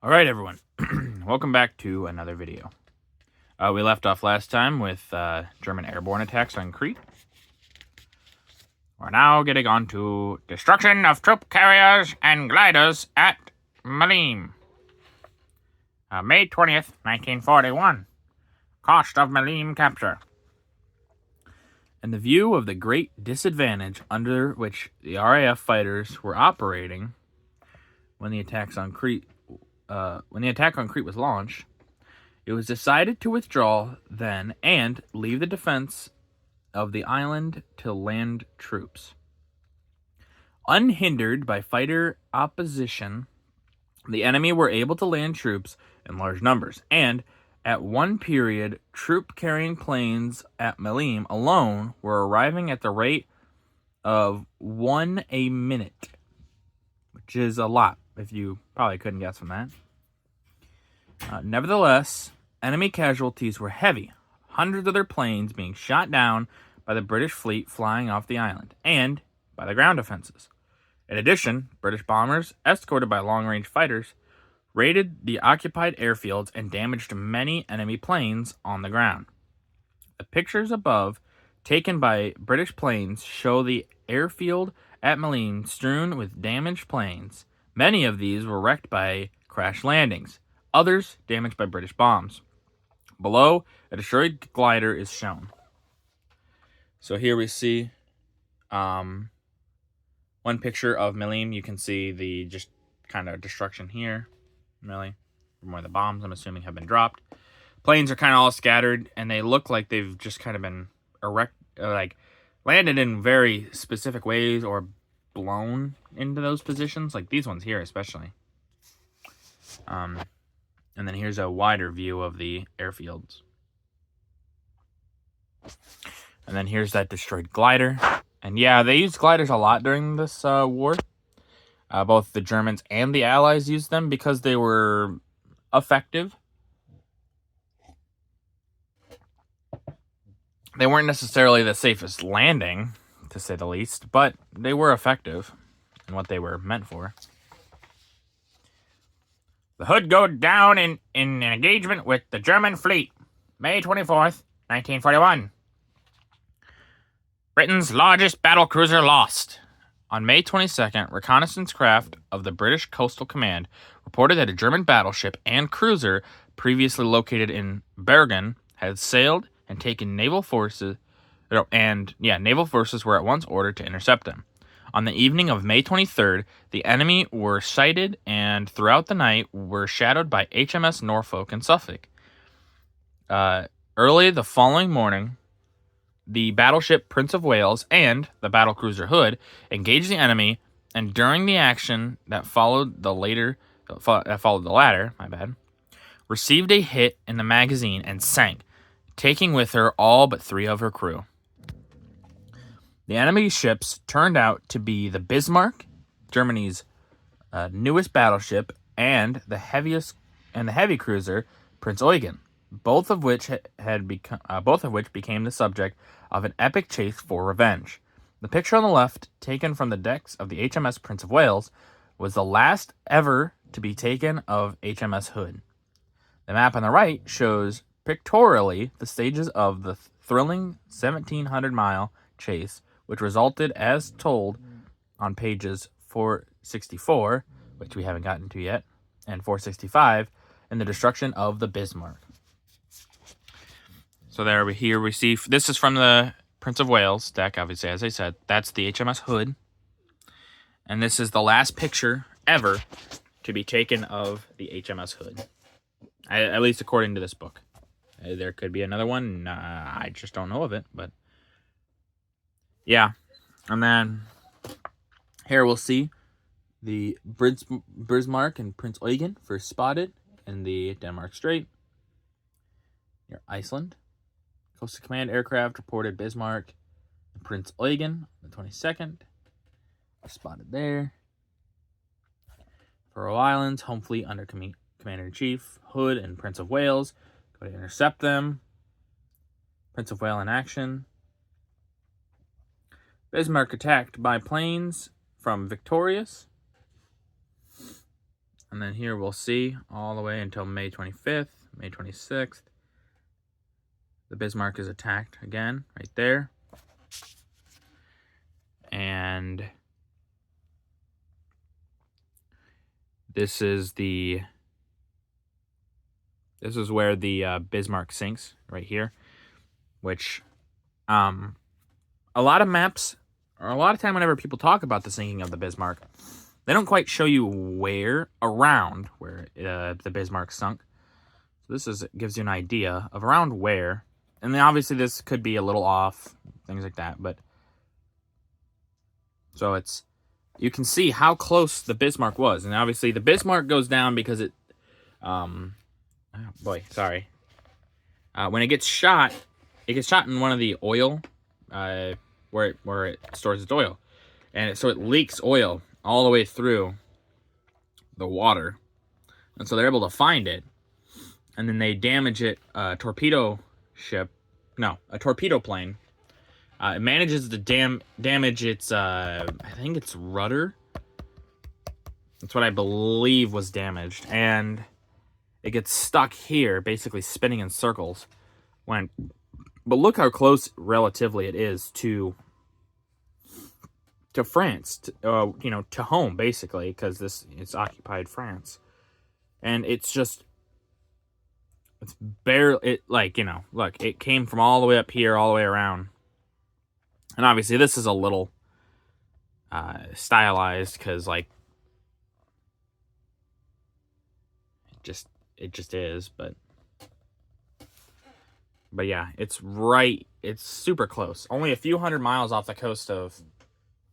All right, everyone. Welcome back to another video. We left off last time with German airborne attacks on Crete. We're now getting on to destruction of troop carriers and gliders at Malines. May 20th, 1941. Cost of Malines capture. And the view of the great disadvantage under which the RAF fighters were operating when the attack on Crete was launched, it was decided to withdraw then and leave the defense of the island to land troops. Unhindered by fighter opposition, the enemy were able to land troops in large numbers, and at one period, troop-carrying planes at Malines alone were arriving at the rate of 1 a minute, which is a lot, if you probably couldn't guess from that. Nevertheless, enemy casualties were heavy, hundreds of their planes being shot down by the British fleet flying off the island, and by the ground defenses. In addition, British bombers, escorted by long-range fighters, raided the occupied airfields and damaged many enemy planes on the ground. The pictures above, taken by British planes, show the airfield at Malines strewn with damaged planes. Many of these were wrecked by crash landings, others damaged by British bombs. Below, a destroyed glider is shown. So here we see one picture of Malines. You can see the just kind of destruction here, really, from where the bombs, I'm assuming, have been dropped. Planes are kind of all scattered, and they look like they've just kind of been landed in very specific ways or blown into those positions, like these ones here especially. And then here's a wider view of the airfields. And then here's that destroyed glider. And yeah, they used gliders a lot during this war. Both the Germans and the Allies used them because they were effective. They weren't necessarily the safest landing, to say the least, but they were effective in what they were meant for. The Hood go down in an engagement with the German fleet, May 24th, 1941. Britain's largest battlecruiser lost. On May 22nd, reconnaissance craft of the British Coastal Command reported that a German battleship and cruiser previously located in Bergen had sailed and taken naval forces were at once ordered to intercept them. On the evening of May 23rd, the enemy were sighted and throughout the night were shadowed by HMS Norfolk and Suffolk. Early the following morning, the battleship Prince of Wales and the battlecruiser Hood engaged the enemy, and during the action that followed the latter, received a hit in the magazine and sank, taking with her all but 3 of her crew. The enemy ships turned out to be the Bismarck, Germany's newest battleship, and the heavy cruiser Prince Eugen, both of which became the subject of an epic chase for revenge. The picture on the left, taken from the decks of the HMS Prince of Wales, was the last ever to be taken of HMS Hood. The map on the right shows pictorially the stages of the thrilling 1,700-mile chase, which resulted, as told, on pages 464, which we haven't gotten to yet, and 465, in the destruction of the Bismarck. So there we see, this is from the Prince of Wales deck, obviously, as I said. That's the HMS Hood. And this is the last picture ever to be taken of the HMS Hood. At least according to this book. There could be another one. I just don't know of it, but yeah. And then here we'll see the Bismarck and Prince Eugen first spotted in the Denmark Strait near Iceland. Coastal Command aircraft reported Bismarck and Prince Eugen on the 22nd. Are spotted there. Faroe Islands, Home Fleet under Commander-in-Chief Hood and Prince of Wales go to intercept them. Prince of Wales in action. Bismarck attacked by planes from Victorious. And then here we'll see all the way until May 25th, May 26th. The Bismarck is attacked again, right there. And this is where the Bismarck sinks, right here. Which, a lot of maps, or a lot of time whenever people talk about the sinking of the Bismarck, they don't quite show you where the Bismarck sunk. So this gives you an idea of around where. And then obviously this could be a little off, things like that. But so you can see how close the Bismarck was. And obviously the Bismarck goes down because it, when it gets shot in one of the oil, where it stores its oil. And so it leaks oil all the way through the water. And so they're able to find it. And then they damage it, a torpedo plane. It manages to damage its, I think it's rudder. That's what I believe was damaged. And it gets stuck here, basically spinning in circles. But look how close, relatively, it is to France, to home, basically, because it's occupied France. And it's barely, look, it came from all the way up here, all the way around. And obviously this is a little stylized, because, it just is, but yeah, it's super close. Only a few hundred miles off the coast of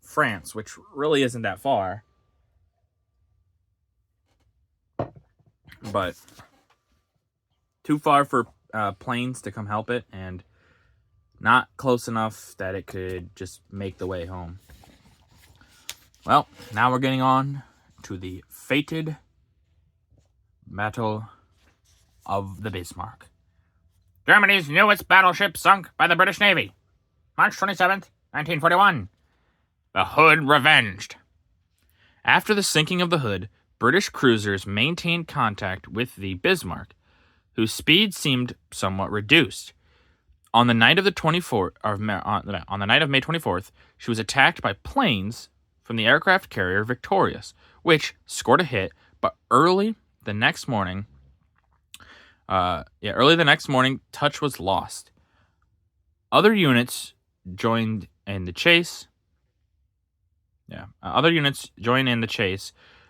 France, which really isn't that far. But too far for planes to come help it, and not close enough that it could just make the way home. Well, now we're getting on to the fated Battle of the Bismarck. Germany's newest battleship sunk by the British Navy. March 27th, 1941. The Hood revenged. After the sinking of the Hood, British cruisers maintained contact with the Bismarck, whose speed seemed somewhat reduced. On the night of May 24th, she was attacked by planes from the aircraft carrier Victorious, which scored a hit, but early the next morning, touch was lost. Other units joined in the chase.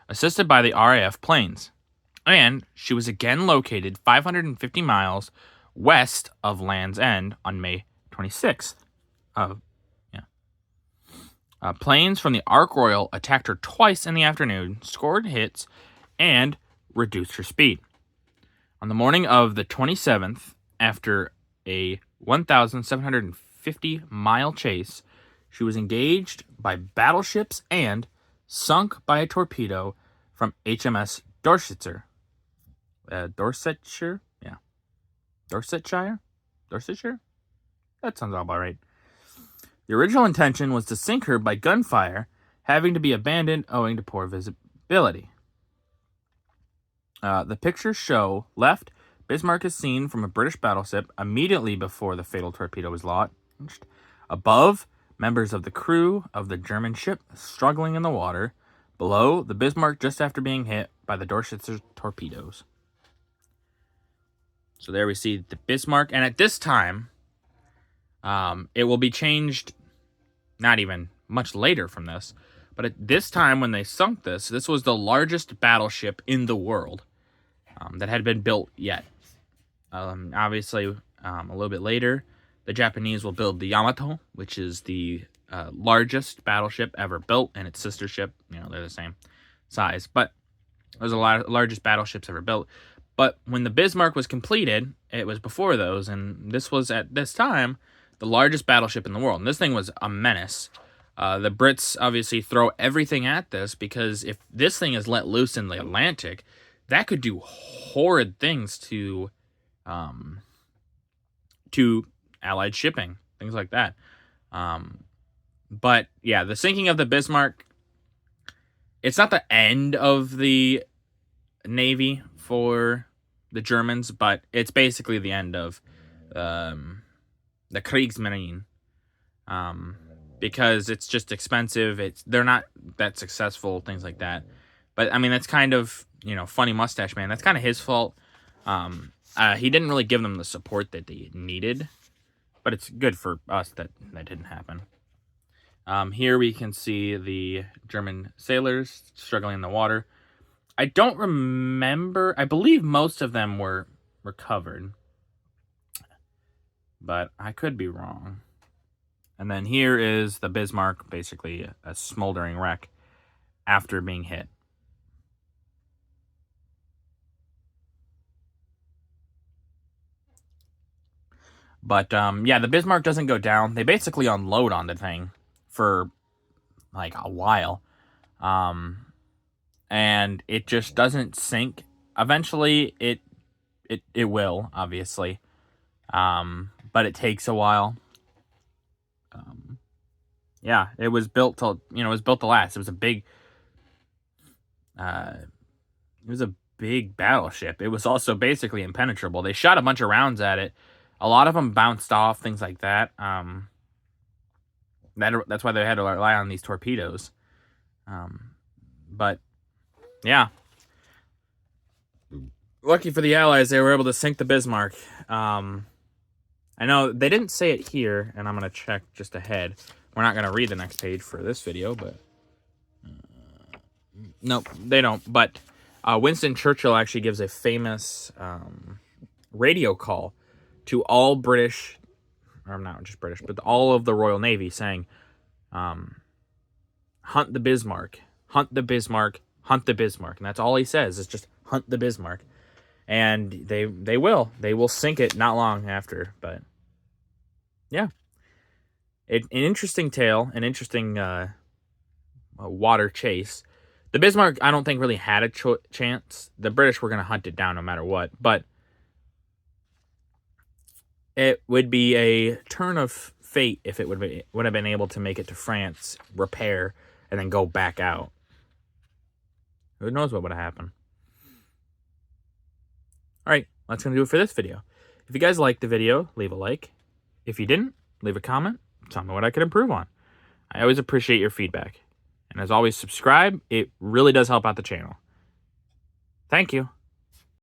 Assisted by the RAF planes. And she was again located 550 miles west of Land's End on May 26th. Planes from the Ark Royal attacked her twice in the afternoon, scored hits, and reduced her speed. On the morning of the 27th, after a 1,750-mile chase, she was engaged by battleships and sunk by a torpedo from HMS Dorsetshire? Dorsetshire? That sounds all about right. The original intention was to sink her by gunfire, having to be abandoned owing to poor visibility. The pictures show left, Bismarck is seen from a British battleship immediately before the fatal torpedo was launched. Above, members of the crew of the German ship struggling in the water. Below, the Bismarck just after being hit by the Dorsetshire torpedoes. So there we see the Bismarck. And at this time, it will be changed not even much later from this. But at this time when they sunk this was the largest battleship in the world that had been built yet. Obviously, a little bit later, the Japanese will build the Yamato, which is the largest battleship ever built, and its sister ship. They're the same size. But there's a lot of largest battleships ever built. But when the Bismarck was completed, it was before those, and this was, at this time, the largest battleship in the world. And this thing was a menace. The Brits obviously throw everything at this, because if this thing is let loose in the Atlantic, that could do horrid things to Allied shipping, things like that. But yeah, the sinking of the Bismarck, it's not the end of the navy for the Germans, but it's basically the end of the Kriegsmarine, because it's just expensive. They're not that successful, things like that. But I mean, that's kind of, funny mustache man. That's kind of his fault. He didn't really give them the support that they needed, but it's good for us that didn't happen. Here we can see the German sailors struggling in the water. I don't remember. I believe most of them were recovered, but I could be wrong. And then here is the Bismarck, basically a smoldering wreck after being hit. But yeah, the Bismarck doesn't go down. They basically unload on the thing for like a while. And it just doesn't sink. Eventually it will, obviously. But it takes a while. Yeah, it was built to last. It was a big battleship. It was also basically impenetrable. They shot a bunch of rounds at it. A lot of them bounced off, things like that. That's why they had to rely on these torpedoes. But yeah, lucky for the Allies, they were able to sink the Bismarck. I know they didn't say it here, and I'm gonna check just ahead. We're not gonna read the next page for this video, but nope, they don't. But Winston Churchill actually gives a famous radio call to all British, or not just British, but all of the Royal Navy, saying, hunt the Bismarck, hunt the Bismarck, hunt the Bismarck. And that's all he says, is just hunt the Bismarck. And they will. They will sink it not long after. But yeah, an interesting tale, an interesting water chase. The Bismarck, I don't think, really had a chance. The British were going to hunt it down no matter what. But it would be a turn of fate if it would have been able to make it to France, repair, and then go back out. Who knows what would have happened. Alright, that's going to do it for this video. If you guys liked the video, leave a like. If you didn't, leave a comment. Tell me what I could improve on. I always appreciate your feedback. And as always, subscribe. It really does help out the channel. Thank you.